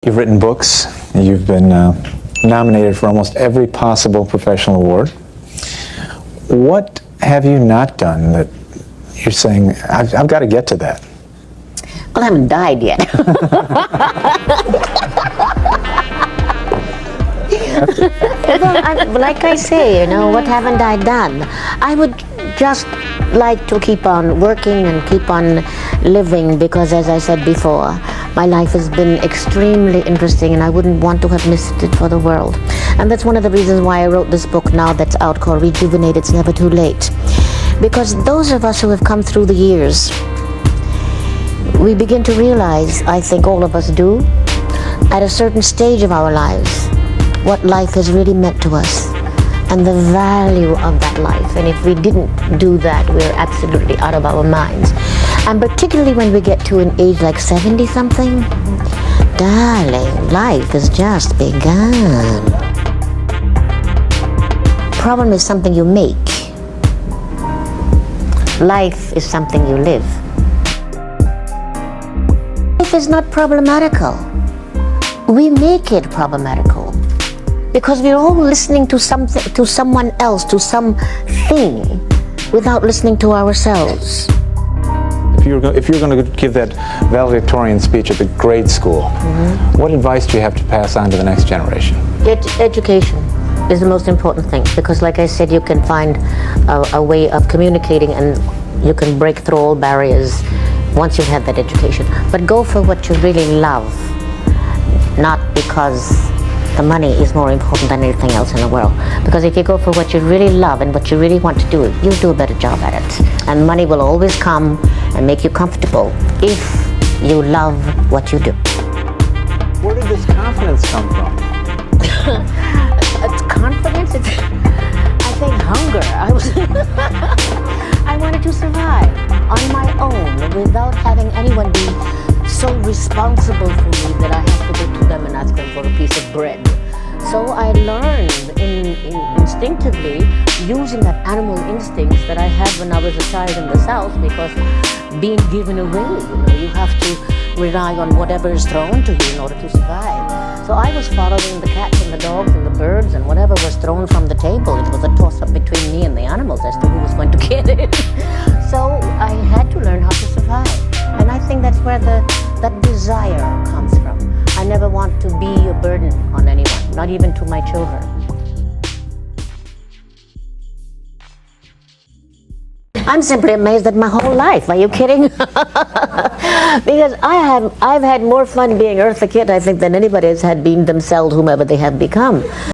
You've written books. You've been nominated for almost every possible professional award. What have you not done that you're saying, I've got to get to that? Well, I haven't died yet. Well, like I say, you know, what haven't I done? I would just like to keep on working and keep on living, because as I said before, my life has been extremely interesting and I wouldn't want to have missed it for the world. And that's one of the reasons why I wrote this book now that's out called Rejuvenate, It's Never Too Late. Because those of us who have come through the years, we begin to realize, I think all of us do, at a certain stage of our lives, what life has really meant to us and the value of that life. And if we didn't do that, we're absolutely out of our minds. And particularly when we get to an age like 70-something, darling, life has just begun. Problem is something you make. Life is something you live. Life is not problematical. We make it problematical because we're all listening to something, to someone else, to something, without listening to ourselves. If you're going to give that valedictorian speech at the grade school, what advice do you have to pass on to the next generation? Education is the most important thing, because like I said, you can find a way of communicating and you can break through all barriers once you've had that education. But go for what you really love, not because the money is more important than anything else in the world. Because if you go for what you really love and what you really want to do, you'll do a better job at it. And money will always come and make you comfortable if you love what you do. Where did this confidence come from? It's confidence? It's, I think, hunger. I wanted to survive on my own without having anyone be so responsible for me that I have to go to them and ask them for a piece of bread. So I learned instinctively, using that animal instincts that I had when I was a child in the South, because being given away, you know, you have to rely on whatever is thrown to you in order to survive. So I was following the cats and the dogs and the birds and whatever was thrown from the table. It was a toss-up between me and the animals as to who was going to get it. So I had to learn how to survive. And I think that's where that desire comes from. I never want to be a burden on anyone, not even to my children. I'm simply amazed at my whole life. Are you kidding? Because I've had more fun being Eartha Kitt, I think, than anybody has had being themselves, whomever they have become.